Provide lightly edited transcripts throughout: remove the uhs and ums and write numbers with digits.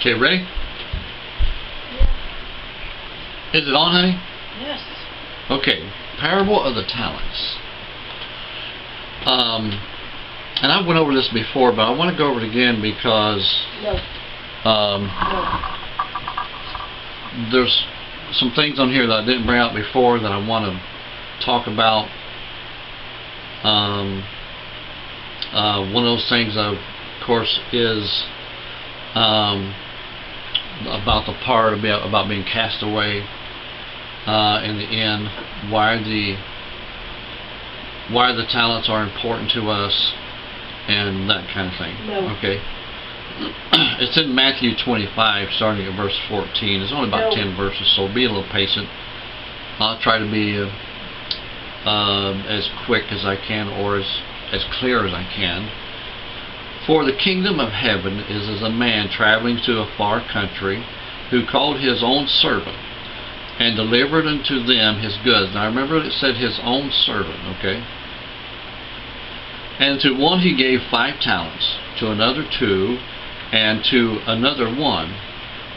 Okay, ready? Yeah. Is it on, honey? Yes. Okay, parable of the talents. And I went over this before, but I want to go over it again because No. There's some things on here that I didn't bring out before that I want to talk about. One of those things, of course, is about the part about being cast away in the end. Why the talents are important to us, and that kind of thing. No. Okay. It's in Matthew 25, starting at verse 14. It's only about 10 verses, so be a little patient. I'll try to be as quick as I can, or as clear as I can. For the kingdom of heaven is as a man traveling to a far country, who called his own servant, and delivered unto them his goods. Now remember, it said his own servant, okay? And to one he gave 5 talents, to another 2, and to another 1,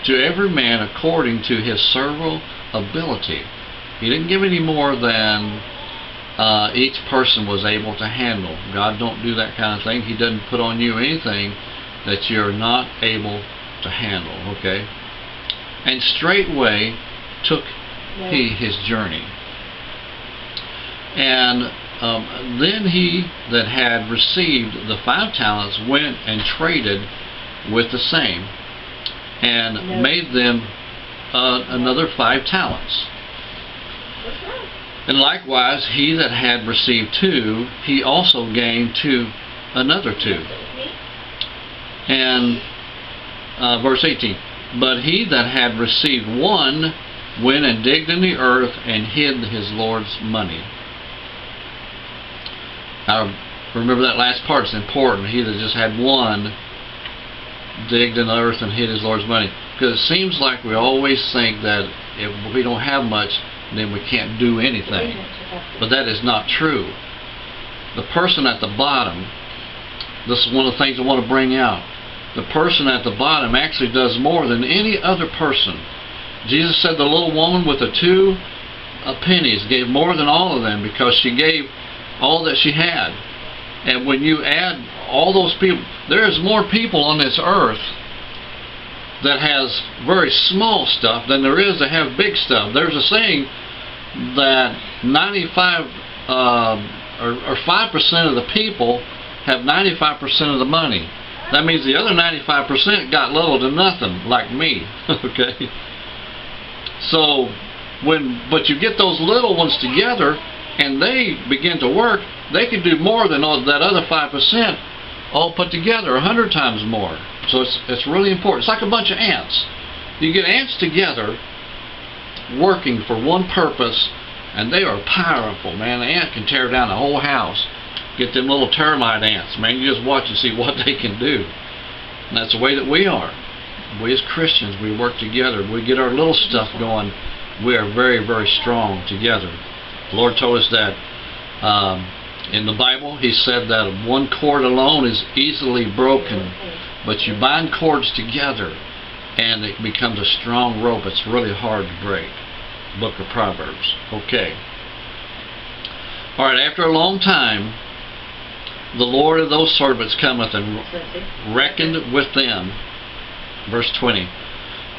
to every man according to his several ability. He didn't give any more than each person was able to handle. God don't do that kind of thing. He doesn't put on you anything that you're not able to handle, okay? And straightway took he his journey. And then he that had received the 5 talents went and traded with the same, and made them another 5 talents. And likewise he that had received 2, he also gained another 2. And verse 18, but he that had received 1 went and digged in the earth and hid his Lord's money. Now remember that last part is important. He that just had 1 digged in the earth and hid his Lord's money. Because it seems like we always think that if we don't have much, then we can't do anything. But that is not true. The person at the bottom, this is one of the things I want to bring out. The person at the bottom actually does more than any other person. Jesus said the little woman with the 2 pennies gave more than all of them, because she gave all that she had. And when you add all those people, there is more people on this earth that has very small stuff than there is that have big stuff. There's a saying that 95 or 5% of the people have 95% of the money. That means the other 95% got little to nothing, like me. Okay. So but you get those little ones together and they begin to work, they can do more than all that other 5% all put together, 100 times more. So it's really important. It's like a bunch of ants. You get ants together working for one purpose, and they are powerful, man. An ant can tear down a whole house. Get them little termite ants, man. You just watch and see what they can do. And that's the way that we are. We as Christians, we work together. We get our little stuff going. We are very, very strong together. The Lord told us that in the Bible. He said that one cord alone is easily broken, but you bind cords together and it becomes a strong rope. It's really hard to break. Book of Proverbs. Okay. Alright, after a long time, the Lord of those servants cometh and reckoned with them. Verse 20.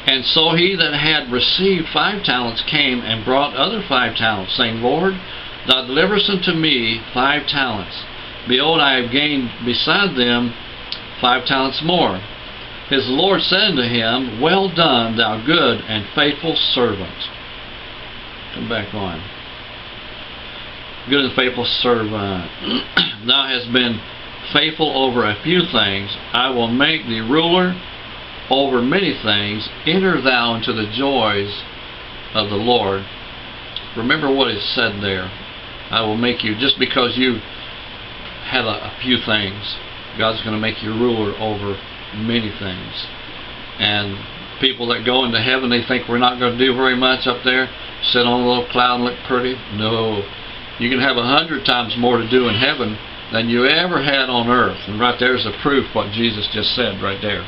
And so he that had received 5 talents came and brought other 5 talents, saying, Lord, thou deliverest unto me 5 talents. Behold, I have gained beside them 5 talents more. His Lord said unto him, Well done, thou good and faithful servant. Come back on. Good and faithful servant. Thou hast been faithful over a few things. I will make thee ruler over many things. Enter thou into the joys of the Lord. Remember what is said there. I will make you, just because you had a few things, God's going to make you ruler over many things. And people that go into heaven, they think we're not going to do very much up there, sit on a little cloud and look pretty. No, you can have 100 times more to do in heaven than you ever had on earth. And right there's the proof what Jesus just said right there.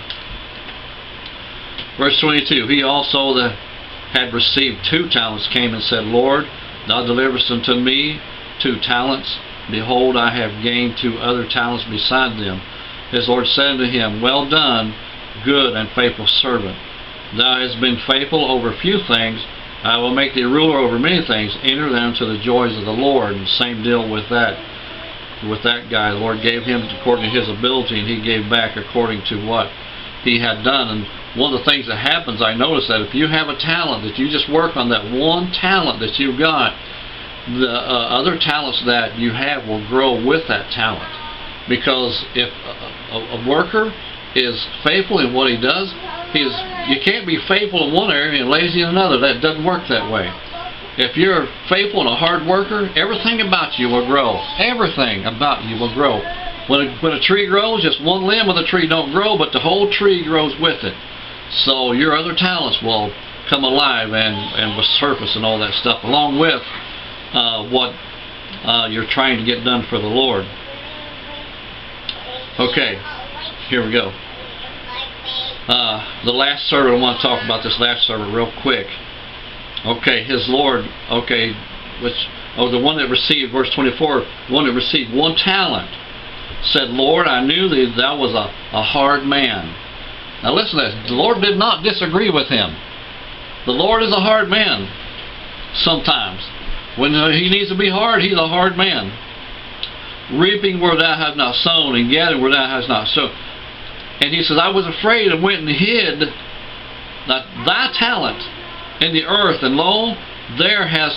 Verse 22, he also that had received 2 talents came and said, Lord, thou deliverest unto me 2 talents. Behold, I have gained 2 other talents beside them. His Lord said unto him, Well done, good and faithful servant. Thou hast been faithful over few things, I will make thee ruler over many things. Enter then into the joys of the Lord. And same deal with that guy. The Lord gave him according to his ability, and he gave back according to what he had done. And one of the things that happens, I notice that if you have a talent, that you just work on that one talent that you've got, the other talents that you have will grow with that talent. Because if a worker is faithful in what he does, you can't be faithful in one area and lazy in another. That doesn't work that way. If you're faithful and a hard worker, everything about you will grow. Everything about you will grow. When a tree grows, just one limb of the tree don't grow, but the whole tree grows with it. So your other talents will come alive and will surface and all that stuff, along with what you're trying to get done for the Lord. Okay, here we go. The last servant, I want to talk about this last servant real quick. Okay, his Lord, the one that received, verse 24, one that received 1 talent, said, Lord, I knew that thou was a hard man. Now listen to this. The Lord did not disagree with him. The Lord is a hard man sometimes. When he needs to be hard, he's a hard man. Reaping where thou hast not sown, and gathering where thou hast not sown. And he says, I was afraid and went and hid thy talent in the earth, and lo, there has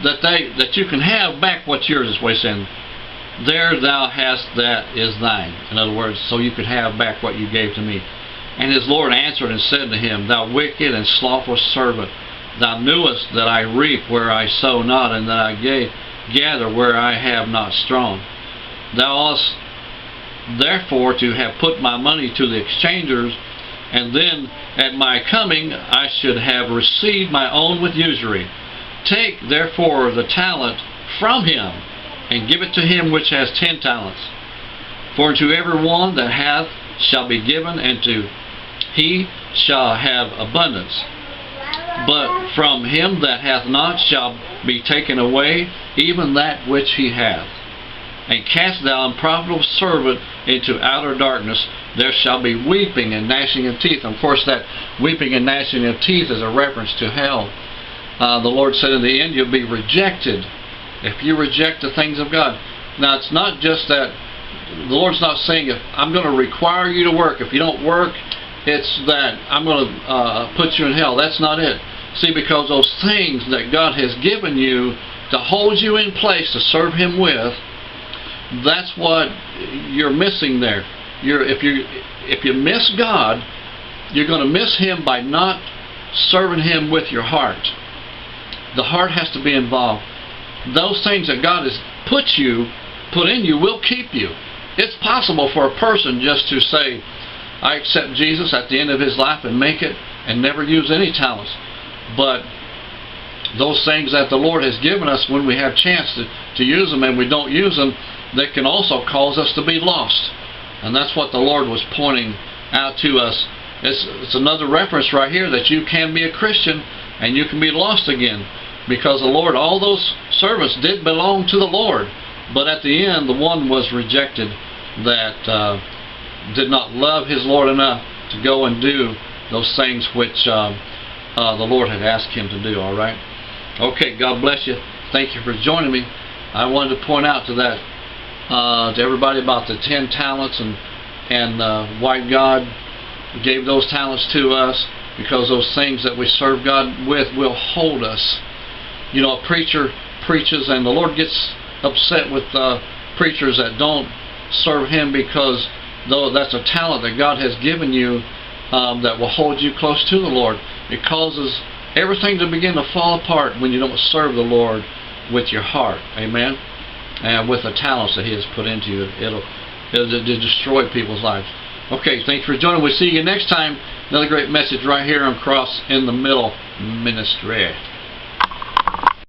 that you can have back what's yours, is what he's saying. There thou hast that is thine. In other words, so you could have back what you gave to me. And his Lord answered and said to him, Thou wicked and slothful servant, thou knewest that I reap where I sow not, and that I gather where I have not strewn. Thou oughtest therefore to have put my money to the exchangers, and then at my coming I should have received my own with usury. Take therefore the talent from him, and give it to him which has 10 talents. For unto every one that hath shall be given, and to he shall have abundance. But from him that hath not shall be taken away even that which he hath. And cast thou unprofitable servant into outer darkness. There shall be weeping and gnashing of teeth. And of course, that weeping and gnashing of teeth is a reference to hell. The Lord said in the end, you'll be rejected if you reject the things of God. Now, it's not just that. The Lord's not saying, if I'm going to require you to work. If you don't work, it's that I'm going to put you in hell. That's not it. See, because those things that God has given you to hold you in place to serve Him with, that's what you're missing there. If you miss God, you're going to miss Him by not serving Him with your heart. The heart has to be involved. Those things that God has put in you will keep you. It's possible for a person just to say, I accept Jesus at the end of his life and make it and never use any talents. But those things that the Lord has given us, when we have chance to use them and we don't use them, they can also cause us to be lost. And that's what the Lord was pointing out to us. It's another reference right here that you can be a Christian and you can be lost again. Because the Lord, all those servants did belong to the Lord. But at the end, the one was rejected that did not love his Lord enough to go and do those things which the Lord had asked him to do. All right? Okay, God bless you. Thank you for joining me. I wanted to point out to everybody about the 10 talents and why God gave those talents to us, because those things that we serve God with will hold us. You know, a preacher preaches and the Lord gets upset with preachers that don't serve Him, because though that's a talent that God has given you that will hold you close to the Lord. It causes everything to begin to fall apart when you don't serve the Lord with your heart. Amen? And with the talents that He has put into you, it'll destroy people's lives. Okay, thanks for joining. We'll see you next time. Another great message right here on Cross in the Middle Ministry.